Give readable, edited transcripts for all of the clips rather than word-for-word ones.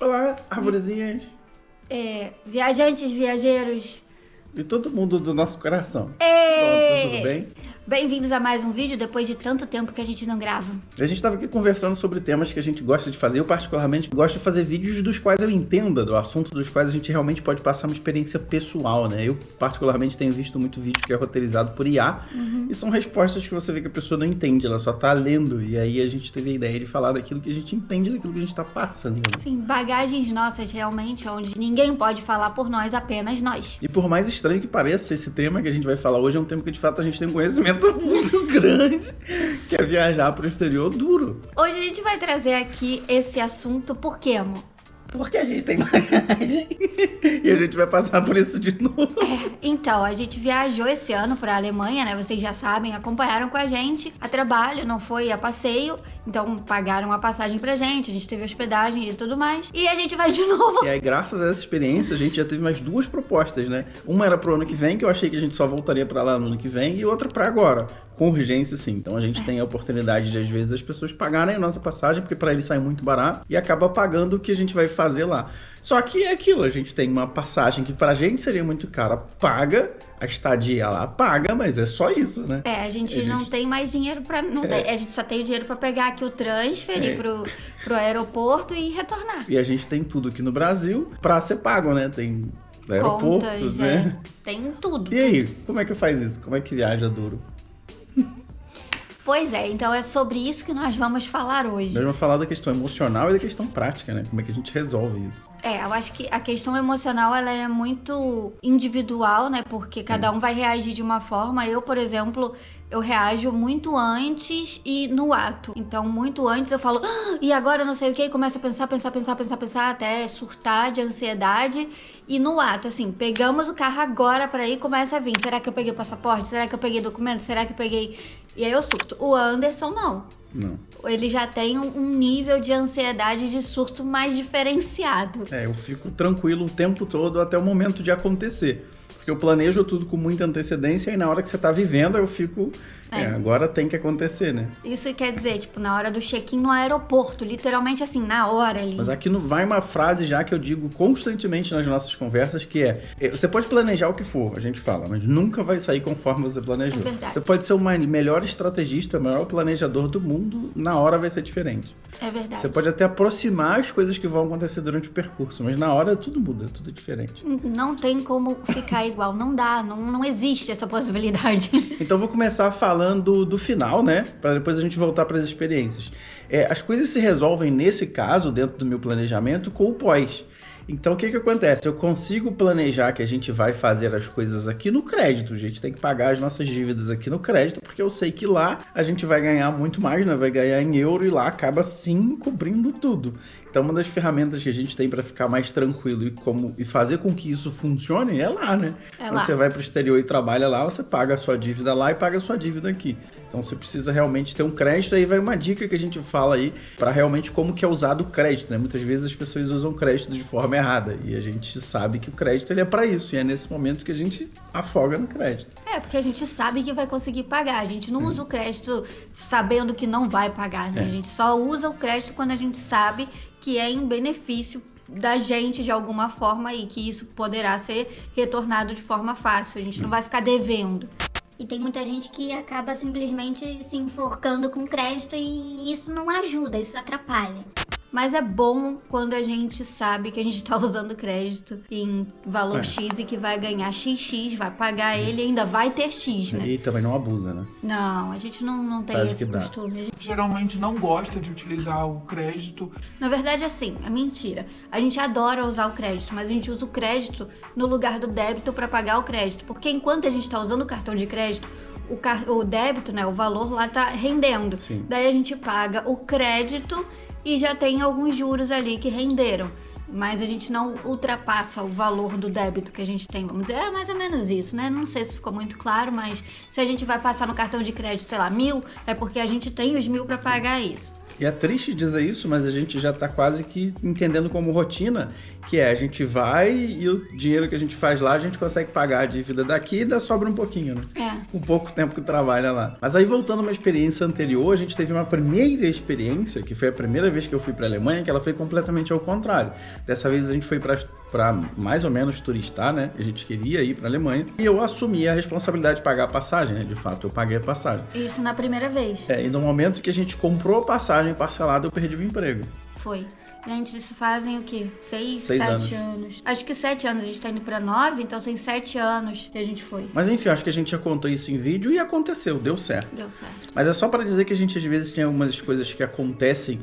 Olá, arvorezinhas. Viajantes, viajeiros. E todo mundo do nosso coração. Pronto, tudo bem? Bem-vindos a mais um vídeo depois de tanto tempo que a gente não grava. A gente estava aqui conversando sobre temas que a gente gosta de fazer. Eu, particularmente, gosto de fazer vídeos dos quais eu entenda do assunto, dos quais a gente realmente pode passar uma experiência pessoal, né? Eu, particularmente, tenho visto muito vídeo que é roteirizado por IA. E são respostas que você vê que a pessoa não entende, ela só tá lendo. E aí a gente teve a ideia de falar daquilo que a gente entende, daquilo que a gente tá passando. Né? Sim, bagagens nossas realmente, onde ninguém pode falar por nós, apenas nós. E por mais estranho que pareça, esse tema que a gente vai falar hoje é um tema que de fato a gente tem um conhecimento muito grande, que é viajar pro exterior duro. Hoje a gente vai trazer aqui esse assunto, por quê, amor? Porque a gente tem bagagem e a gente vai passar por isso de novo. Então, a gente viajou esse ano pra Alemanha, né? Vocês já sabem, acompanharam com a gente a trabalho, não foi a passeio. Então, pagaram a passagem pra gente, a gente teve hospedagem e tudo mais. E a gente vai de novo. E aí, graças a essa experiência, a gente já teve mais duas propostas, né? Uma era pro ano que vem, que eu achei que a gente só voltaria pra lá no ano que vem, e outra pra agora. Com urgência, sim. Então, a gente tem a oportunidade de, às vezes, as pessoas pagarem a nossa passagem, porque pra eles sai muito barato, e acaba pagando o que a gente vai fazer lá. Só que é aquilo, a gente tem uma passagem que pra gente seria muito cara, paga, a estadia lá paga, mas é só isso, né? A gente não tem mais dinheiro pra... a gente só tem o dinheiro pra pegar aqui o transfer, ir pro aeroporto e retornar. E a gente tem tudo aqui no Brasil pra ser pago, né? Tem aeroportos, Contas, né? Tem tudo. E aí, como é que faz isso? Como é que viaja duro? Pois é, então é sobre isso que nós vamos falar hoje. Nós vamos falar da questão emocional e da questão prática, né? Como é que a gente resolve isso? Eu acho que a questão emocional, ela é muito individual, né? Porque cada um vai reagir de uma forma. Eu, por exemplo, eu reajo muito antes e no ato. Então, muito antes eu falo, e agora não sei o que, e começo a pensar, até surtar de ansiedade. E no ato, assim, pegamos o carro agora pra ir, começa a vir. Será que eu peguei o passaporte? Será que eu peguei documento? Será que eu peguei... E aí eu surto. O Anderson, não. Ele já tem um nível de ansiedade de surto mais diferenciado. Eu fico tranquilo o tempo todo até o momento de acontecer. Porque eu planejo tudo com muita antecedência e na hora que você tá vivendo eu fico... agora tem que acontecer, né? Isso quer dizer, tipo, na hora do check-in no aeroporto, literalmente assim, na hora ali. Mas aqui vai uma frase já que eu digo constantemente nas nossas conversas, que você pode planejar o que for, a gente fala, mas nunca vai sair conforme você planejou. É verdade. Você pode ser o melhor estrategista, o maior planejador do mundo, na hora vai ser diferente. É verdade. Você pode até aproximar as coisas que vão acontecer durante o percurso, mas na hora tudo muda, tudo é diferente. Não tem como ficar igual, não dá, não existe essa possibilidade. Então eu vou começar falando do final, né? Para depois a gente voltar para as experiências. As coisas se resolvem nesse caso, dentro do meu planejamento, com o pós. Então o que acontece? Eu consigo planejar que a gente vai fazer as coisas aqui no crédito. A gente tem que pagar as nossas dívidas aqui no crédito, porque eu sei que lá a gente vai ganhar muito mais, né? Vai ganhar em euro e lá acaba sim cobrindo tudo. Então uma das ferramentas que a gente tem para ficar mais tranquilo e fazer com que isso funcione é lá, né? Você vai para o exterior e trabalha lá, você paga a sua dívida lá e paga a sua dívida aqui. Então você precisa realmente ter um crédito. Aí vai uma dica que a gente fala aí para realmente como que é usado o crédito, né? Muitas vezes as pessoas usam crédito de forma errada e a gente sabe que o crédito ele é para isso e é nesse momento que a gente afoga no crédito. Porque a gente sabe que vai conseguir pagar. A gente não usa o crédito sabendo que não vai pagar, né? A gente só usa o crédito quando a gente sabe que é em benefício da gente de alguma forma e que isso poderá ser retornado de forma fácil. A gente não vai ficar devendo. E tem muita gente que acaba simplesmente se enforcando com crédito e isso não ajuda, isso atrapalha. Mas é bom quando a gente sabe que a gente tá usando crédito em valor X e que vai ganhar XX, vai pagar ele e ainda vai ter X, né? E também não abusa, né? Não, a gente não tem Faz o esse que dá. costume. Geralmente não gosta de utilizar o crédito. Na verdade, assim, é mentira. A gente adora usar o crédito, mas a gente usa o crédito no lugar do débito para pagar o crédito. Porque enquanto a gente tá usando o cartão de crédito, o débito, né, o valor lá tá rendendo. Sim. Daí a gente paga o crédito e já tem alguns juros ali que renderam. Mas a gente não ultrapassa o valor do débito que a gente tem. Vamos dizer, é mais ou menos isso, né? Não sei se ficou muito claro, mas se a gente vai passar no cartão de crédito, sei lá, 1.000, é porque a gente tem os 1.000 para pagar isso. E é triste dizer isso, mas a gente já tá quase que entendendo como rotina, que a gente vai e o dinheiro que a gente faz lá, a gente consegue pagar a dívida daqui e ainda sobra um pouquinho, né? Com pouco tempo que trabalha lá. Mas aí, voltando a uma experiência anterior, a gente teve uma primeira experiência, que foi a primeira vez que eu fui pra Alemanha, que ela foi completamente ao contrário. Dessa vez a gente foi pra mais ou menos turistar, né? A gente queria ir pra Alemanha. E eu assumi a responsabilidade de pagar a passagem, né? De fato, eu paguei a passagem. Isso na primeira vez. E no momento que a gente comprou a passagem parcelada, eu perdi o emprego. Foi. Gente, isso fazem o quê? 6, 7 7 anos. Acho que 7 anos. A gente tá indo pra 9, então tem 7 anos que a gente foi. Mas enfim, acho que a gente já contou isso em vídeo e aconteceu, deu certo. Deu certo. Mas é só pra dizer que a gente às vezes tem algumas coisas que acontecem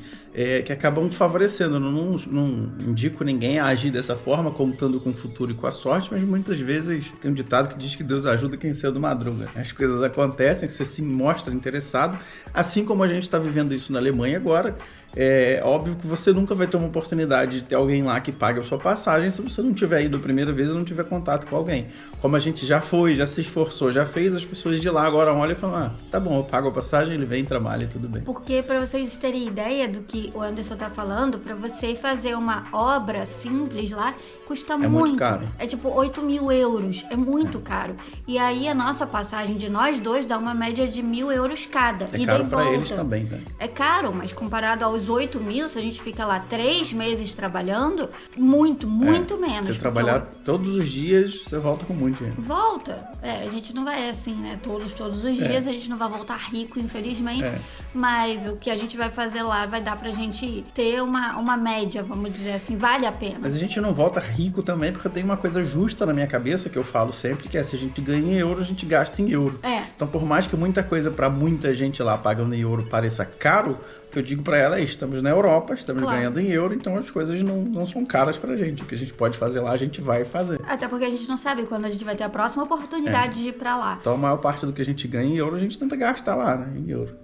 que acabam favorecendo. Eu não indico ninguém a agir dessa forma, contando com o futuro e com a sorte, mas muitas vezes tem um ditado que diz que Deus ajuda quem cedo madruga. As coisas acontecem, você se mostra interessado, assim como a gente está vivendo isso na Alemanha agora. É óbvio que você nunca vai ter uma oportunidade de ter alguém lá que pague a sua passagem se você não tiver ido a primeira vez e não tiver contato com alguém. Como a gente já foi, já se esforçou, já fez, as pessoas de lá agora olham e falam, tá bom, eu pago a passagem, ele vem, trabalha e tudo bem. Porque, pra vocês terem ideia do que o Anderson tá falando, pra você fazer uma obra simples lá, custa muito caro. É tipo 8 mil euros, é muito caro. E aí a nossa passagem de nós dois dá uma média de 1.000 euros cada. É e caro daí pra volta. eles também, tá? É caro, mas comparado aos 8 mil, se a gente fica lá 3 meses trabalhando, muito menos. Se você trabalhar todos os dias, você volta com muito dinheiro. Volta. A gente não vai assim, né? Todos os dias a gente não vai voltar rico, infelizmente. Mas o que a gente vai fazer lá vai dar pra gente ter uma média, vamos dizer assim, vale a pena. Mas a gente não volta rico também, porque eu tenho uma coisa justa na minha cabeça, que eu falo sempre, que é se a gente ganha em euro, a gente gasta em euro. Então, por mais que muita coisa pra muita gente lá pagando em euro pareça caro, o que eu digo pra ela é, estamos na Europa, estamos ganhando em euro, então as coisas não são caras pra gente. O que a gente pode fazer lá, a gente vai fazer. Até porque a gente não sabe quando a gente vai ter a próxima oportunidade de ir pra lá. Então a maior parte do que a gente ganha em euro, a gente tenta gastar lá, né? Em euro.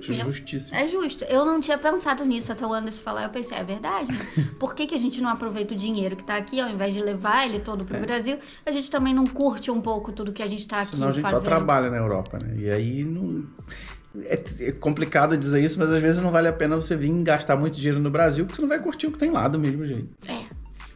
Justíssimo. É justo. Eu não tinha pensado nisso até o Anderson falar. Eu pensei, é verdade, né? Por que a gente não aproveita o dinheiro que tá aqui, ao invés de levar ele todo pro Brasil, a gente também não curte um pouco tudo que a gente tá aqui Senão a gente fazendo. só trabalha na Europa, né? E aí não... É complicado dizer isso, mas às vezes não vale a pena você vir gastar muito dinheiro no Brasil, porque você não vai curtir o que tem lá do mesmo jeito.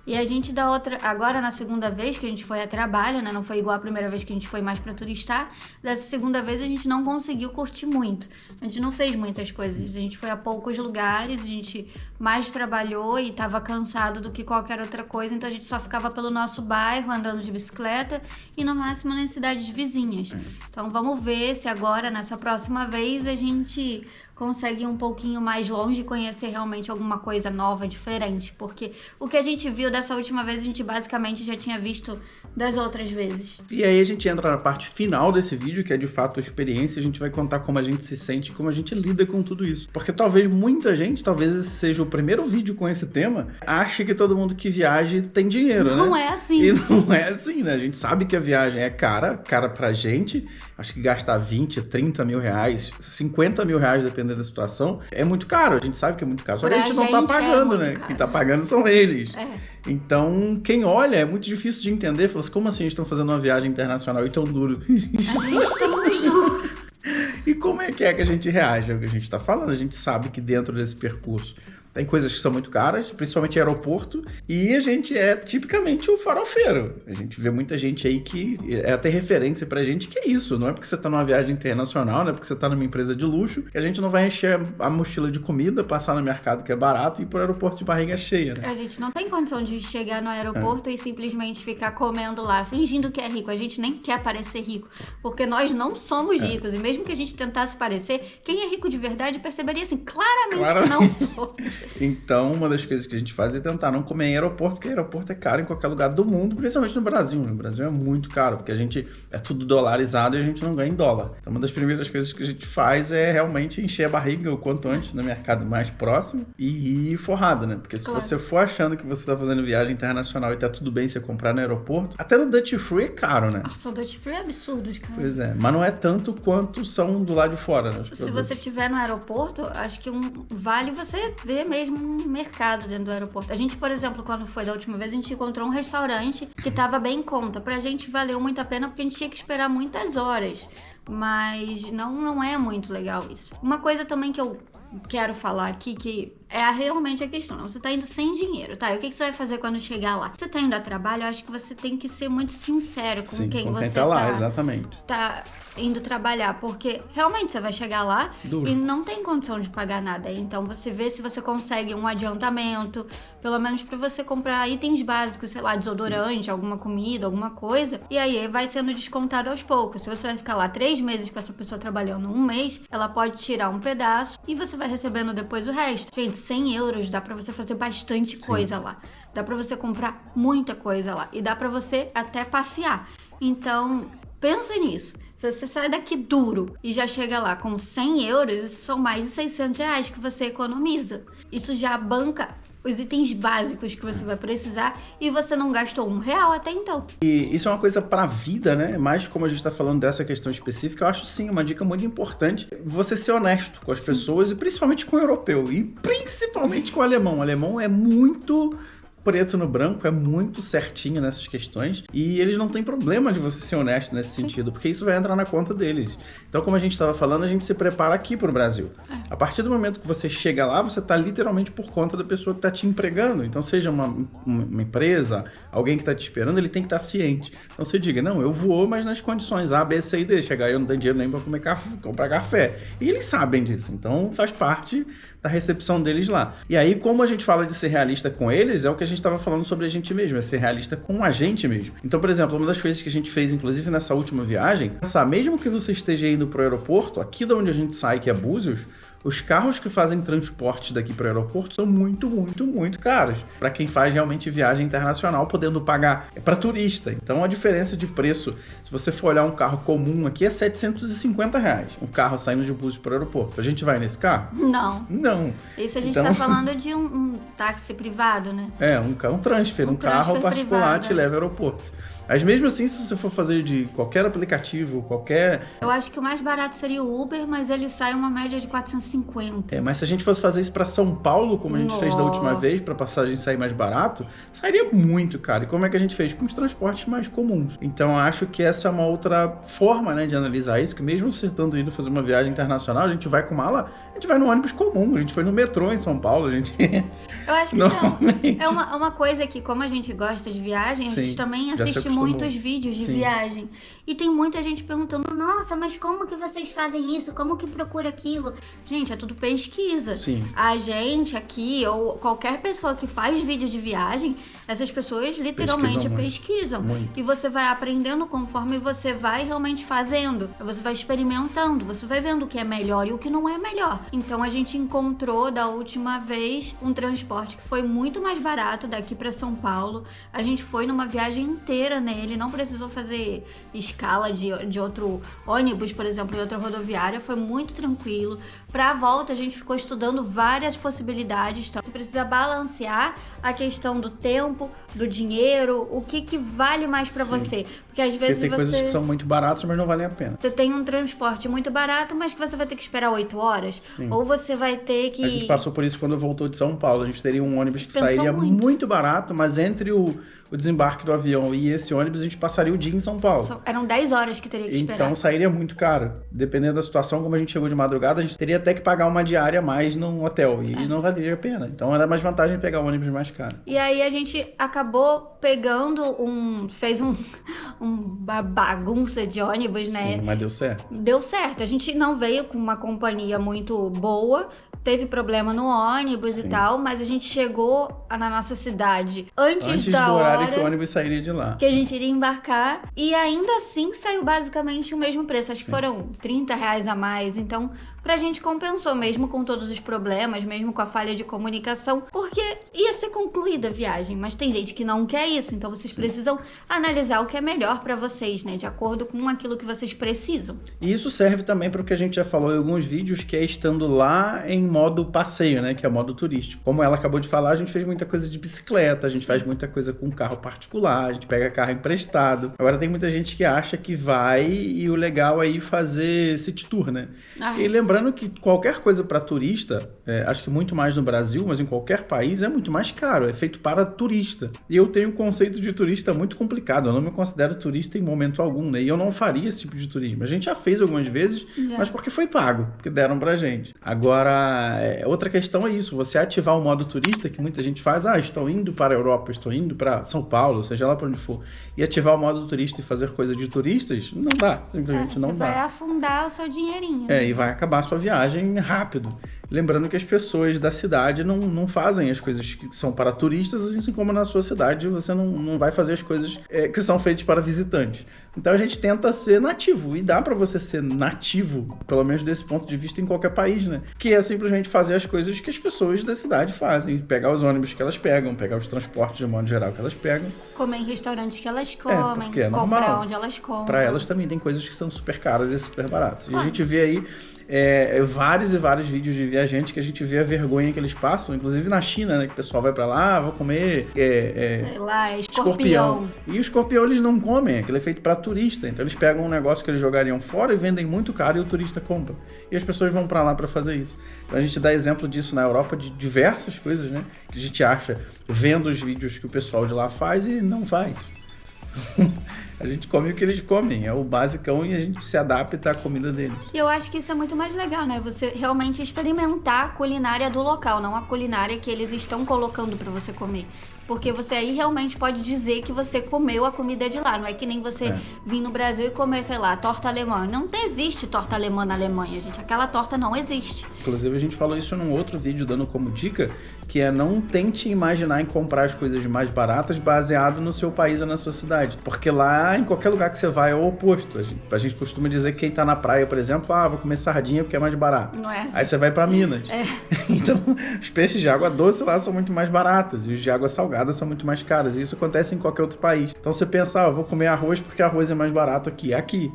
E a gente dá outra... Agora, na segunda vez que a gente foi a trabalho, né? Não foi igual a primeira vez que a gente foi mais pra turistar. Dessa segunda vez a gente não conseguiu curtir muito. A gente não fez muitas coisas. A gente foi a poucos lugares, a gente mais trabalhou e tava cansado do que qualquer outra coisa. Então a gente só ficava pelo nosso bairro, andando de bicicleta e no máximo nas cidades vizinhas. Então vamos ver se agora, nessa próxima vez, a gente consegue ir um pouquinho mais longe e conhecer realmente alguma coisa nova, diferente. Porque o que a gente viu dessa última vez, a gente basicamente já tinha visto das outras vezes. E aí a gente entra na parte final desse vídeo, que é de fato a experiência. A gente vai contar como a gente se sente, como a gente lida com tudo isso. Porque talvez muita gente, talvez esse seja o primeiro vídeo com esse tema, ache que todo mundo que viaja tem dinheiro, né? Não é assim. E não é assim, né? A gente sabe que a viagem é cara pra gente. Acho que gastar 20, 30 mil reais, 50 mil reais, dependendo da situação, é muito caro. A gente sabe que é muito caro. Só que a gente não tá pagando, né? Quem tá pagando são eles. Então, quem olha, é muito difícil de entender. Fala assim, como assim eles estão fazendo uma viagem internacional e tão duro? Estamos duros. E como é que a gente reage ao que a gente tá falando? A gente sabe que dentro desse percurso tem coisas que são muito caras, principalmente aeroporto, e a gente é tipicamente o farofeiro. A gente vê muita gente aí que é até referência pra gente que é isso. Não é porque você tá numa viagem internacional, não é porque você tá numa empresa de luxo, que a gente não vai encher a mochila de comida, passar no mercado que é barato e ir pro aeroporto de barriga cheia, né? A gente não tem condição de chegar no aeroporto e simplesmente ficar comendo lá, fingindo que é rico. A gente nem quer parecer rico, porque nós não somos ricos. E mesmo que a gente tentasse parecer, quem é rico de verdade perceberia assim, claramente que não somos. Então, uma das coisas que a gente faz é tentar não comer em aeroporto, porque aeroporto é caro em qualquer lugar do mundo, principalmente no Brasil. No Brasil é muito caro, porque a gente é tudo dolarizado e a gente não ganha em dólar. Então, uma das primeiras coisas que a gente faz é realmente encher a barriga o quanto antes no mercado mais próximo e ir forrado, né? Porque se você for achando que você tá fazendo viagem internacional e tá tudo bem você comprar no aeroporto, até no Duty Free é caro, né? Nossa, o Duty Free é absurdo, cara. Pois é, mas não é tanto quanto são do lado de fora, né? Se você estiver no aeroporto, acho que vale você ver mesmo um mercado dentro do aeroporto. A gente, por exemplo, quando foi da última vez, a gente encontrou um restaurante que tava bem em conta. Pra gente valeu muito a pena porque a gente tinha que esperar muitas horas. Mas não é muito legal isso. Uma coisa também que eu quero falar aqui que realmente a questão. Você tá indo sem dinheiro, tá? E o que você vai fazer quando chegar lá? Você tá indo a trabalho, eu acho que você tem que ser muito sincero com quem você tá lá, exatamente. Tá indo trabalhar, porque realmente você vai chegar lá Duro. e não tem condição de pagar nada. Então você vê se você consegue um adiantamento, pelo menos pra você comprar itens básicos, sei lá, desodorante, alguma comida, alguma coisa, e aí vai sendo descontado aos poucos. Se você vai ficar lá 3 meses com essa pessoa trabalhando 1 mês, ela pode tirar um pedaço e você vai recebendo depois o resto. Gente, 100 euros dá pra você fazer bastante coisa lá. Dá pra você comprar muita coisa lá. E dá pra você até passear. Então, pensa nisso. Se você sai daqui duro e já chega lá com 100 euros, isso são mais de 600 reais que você economiza. Isso já banca os itens básicos que você vai precisar e você não gastou R$1 até então. E isso é uma coisa pra vida, né? Mas como a gente tá falando dessa questão específica, eu acho sim uma dica muito importante você ser honesto com as pessoas e principalmente com o europeu e principalmente com o alemão. O alemão é muito preto no branco, é muito certinho nessas questões e eles não têm problema de você ser honesto nesse sentido, porque isso vai entrar na conta deles. Então, como a gente estava falando, a gente se prepara aqui pro Brasil. A partir do momento que você chega lá, você tá literalmente por conta da pessoa que tá te empregando. Então, seja uma empresa, alguém que tá te esperando, ele tem que estar ciente. Então, você diga, não, eu vou, mas nas condições A, B, C e D. Chegar aí eu não tenho dinheiro nem pra comprar café. E eles sabem disso. Então, faz parte da recepção deles lá. E aí, como a gente fala de ser realista com eles, é o que a gente estava falando sobre a gente mesmo, é ser realista com a gente mesmo. Então, por exemplo, uma das coisas que a gente fez, inclusive nessa última viagem, pensar, mesmo que você esteja indo pro aeroporto, aqui da onde a gente sai, que é Búzios, os carros que fazem transporte daqui para o aeroporto são muito, muito, muito caros. Para quem faz realmente viagem internacional, podendo pagar para turista. Então a diferença de preço, se você for olhar um carro comum aqui, é R$750. Um carro saindo de Búzios para o aeroporto. A gente vai nesse carro? Não. Não. Isso a gente tá falando de um táxi privado, né? É, um transfer, um carro particular te leva ao aeroporto. Mas mesmo assim, se você for fazer de qualquer aplicativo, qualquer... Eu acho que o mais barato seria o Uber, mas ele sai uma média de 450. Mas se a gente fosse fazer isso para São Paulo, como a gente fez da última vez, para passagem sair mais barato, sairia muito caro. E como é que a gente fez? Com os transportes mais comuns. Então, acho que essa é uma outra forma, né, de analisar isso, que mesmo você estando indo fazer uma viagem internacional, a gente vai com mala, a gente vai no ônibus comum, a gente foi no metrô em São Paulo, a gente... Eu acho que não. É uma coisa que, como a gente gosta de viagem, a gente também assiste muitos vídeos de viagem. E tem muita gente perguntando, nossa, mas como que vocês fazem isso? Como que procura aquilo? Gente, é tudo pesquisa. Sim. A gente aqui, ou qualquer pessoa que faz vídeo de viagem, essas pessoas literalmente pesquisam. Muito. E você vai aprendendo conforme você vai realmente fazendo. Você vai experimentando, você vai vendo o que é melhor e o que não é melhor. Então a gente encontrou da última vez um transporte que foi muito mais barato daqui para São Paulo. A gente foi numa viagem inteira nele, não precisou fazer escala de outro ônibus, por exemplo, em outra rodoviária. Foi muito tranquilo. Pra volta a gente ficou estudando várias possibilidades. Então, você precisa balancear a questão do tempo, do dinheiro, o que vale mais pra você. Porque às vezes tem coisas que são muito baratas, mas não valem a pena. Você tem um transporte muito barato, mas que você vai ter que esperar 8 horas. Sim. Ou você vai ter que... A gente passou por isso quando voltou de São Paulo. A gente teria um ônibus que sairia muito barato, mas entre o desembarque do avião e esse ônibus, a gente passaria o dia em São Paulo. Eram 10 horas que teria que esperar. Então sairia muito caro. Dependendo da situação, como a gente chegou de madrugada, a gente teria até que pagar uma diária a mais num hotel. E não valeria a pena. Então era mais vantagem pegar o ônibus mais caro. E aí a gente acabou pegando fez uma bagunça de ônibus, né? Sim, mas deu certo. Deu certo. A gente não veio com uma companhia muito boa. Teve problema no ônibus e tal, mas a gente chegou na nossa cidade antes da do horário hora que o ônibus sairia de lá. Que a gente iria embarcar. E ainda assim saiu basicamente o mesmo preço. Acho que foram R$30 a mais. Então, pra gente compensou, mesmo com todos os problemas, mesmo com a falha de comunicação, porque ia ser concluída a viagem. Mas tem gente que não quer isso. Então, vocês precisam analisar o que é melhor pra vocês, né? De acordo com aquilo que vocês precisam. E isso serve também para o que a gente já falou em alguns vídeos, que é estando lá em modo passeio, né? Que é o modo turístico. Como ela acabou de falar, a gente fez muita coisa de bicicleta, a gente faz muita coisa com carro particular, a gente pega carro emprestado. Agora tem muita gente que acha que vai e o legal é ir fazer city tour, né? E lembrando lembrando que qualquer coisa para turista, acho que muito mais no Brasil, mas em qualquer país é muito mais caro, é feito para turista. E eu tenho um conceito de turista muito complicado, eu não me considero turista em momento algum, né? E eu não faria esse tipo de turismo. A gente já fez algumas vezes, mas porque foi pago, porque deram pra gente. Agora, outra questão é isso, você ativar o modo turista, que muita gente faz, estou indo para a Europa, estou indo para São Paulo, seja lá para onde for, e ativar o modo turista e fazer coisa de turistas, não dá, simplesmente não dá. Você vai afundar o seu dinheirinho. E vai acabar a sua viagem rápido. Lembrando que as pessoas da cidade não fazem as coisas que são para turistas, assim como na sua cidade você não vai fazer as coisas que são feitas para visitantes. Então a gente tenta ser nativo, e dá para você ser nativo, pelo menos desse ponto de vista, em qualquer país, né? Que é simplesmente fazer as coisas que as pessoas da cidade fazem. Pegar os ônibus que elas pegam, pegar os transportes de modo geral que elas pegam. Comer em restaurantes que elas comem, porque é comprar normal. onde elas compram. Para elas também tem coisas que são super caras e super baratas. E a gente vê aí vários e vários vídeos de viajantes que a gente vê a vergonha que eles passam, inclusive na China, né? Que o pessoal vai pra lá, vou comer sei lá, escorpião. E o escorpião eles não comem, aquilo é feito pra turista. Então eles pegam um negócio que eles jogariam fora e vendem muito caro e o turista compra. E as pessoas vão pra lá pra fazer isso. Então a gente dá exemplo disso na Europa de diversas coisas, né? Que a gente acha vendo os vídeos que o pessoal de lá faz e não faz. Então, a gente come o que eles comem, é o basicão, e a gente se adapta à comida deles. E eu acho que isso é muito mais legal, né? Você realmente experimentar a culinária do local, não a culinária que eles estão colocando pra você comer. Porque você aí realmente pode dizer que você comeu a comida de lá. Não é que nem você vir no Brasil e comer, sei lá, torta alemã. Não existe torta alemã na Alemanha, gente. Aquela torta não existe. Inclusive, a gente falou isso num outro vídeo, dando como dica, que é não tente imaginar em comprar as coisas mais baratas baseado no seu país ou na sua cidade. Porque lá, em qualquer lugar que você vai, é o oposto. A gente costuma dizer que quem tá na praia, por exemplo, vou comer sardinha porque é mais barato. Não é assim. Aí você vai pra Minas. Então, os peixes de água doce lá são muito mais baratos e os de água salgada são muito mais caros. E isso acontece em qualquer outro país. Então, você pensa, vou comer arroz porque arroz é mais barato aqui. Aqui.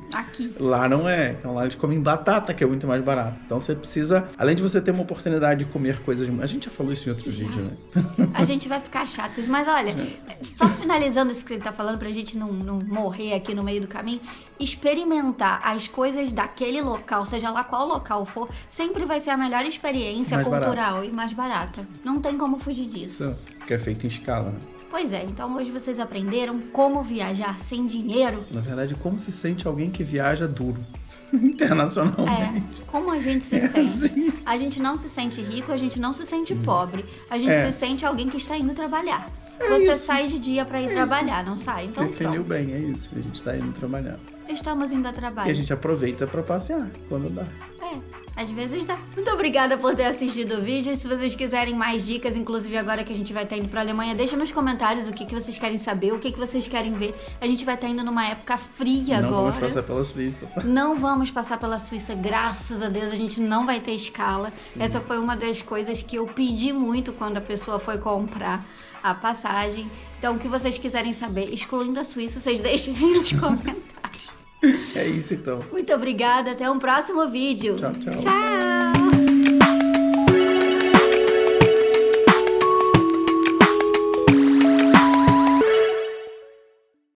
Lá não é. Então, lá eles comem batata, que é muito mais barato. Então, você precisa, além de você ter uma oportunidade de comer coisas... A gente já falou isso em outro vídeo, né? A gente vai ficar chato com isso. Mas olha, só finalizando isso que ele tá falando, pra gente não morrer aqui no meio do caminho, experimentar as coisas daquele local, seja lá qual local for, sempre vai ser a melhor experiência Mais cultural barato. E mais barata. Não tem como fugir disso. Isso, que é feito em escala, né? Pois é, então hoje vocês aprenderam como viajar sem dinheiro. Na verdade, como se sente alguém que viaja duro internacionalmente. Como a gente se sente. Assim. A gente não se sente rico, a gente não se sente pobre. A gente se sente alguém que está indo trabalhar. Você isso. sai de dia pra ir trabalhar, não sai? Então Definiu pronto. bem, é isso. A gente tá indo trabalhar. Estamos indo a E trabalho. a gente aproveita pra passear quando dá. Às vezes dá. Muito obrigada por ter assistido o vídeo. Se vocês quiserem mais dicas, inclusive agora que a gente vai estar indo pra Alemanha, deixa nos comentários o que vocês querem saber, o que vocês querem ver. A gente vai estar indo numa época fria Não agora. vamos passar pela Suíça. Não vamos passar pela Suíça, graças a Deus, a gente não vai ter escala. Essa foi uma das coisas que eu pedi muito quando a pessoa foi comprar a passagem. Então, o que vocês quiserem saber, excluindo a Suíça, vocês deixem aí nos comentários. É isso então. Muito obrigada, até um próximo vídeo. Tchau, tchau. Tchau!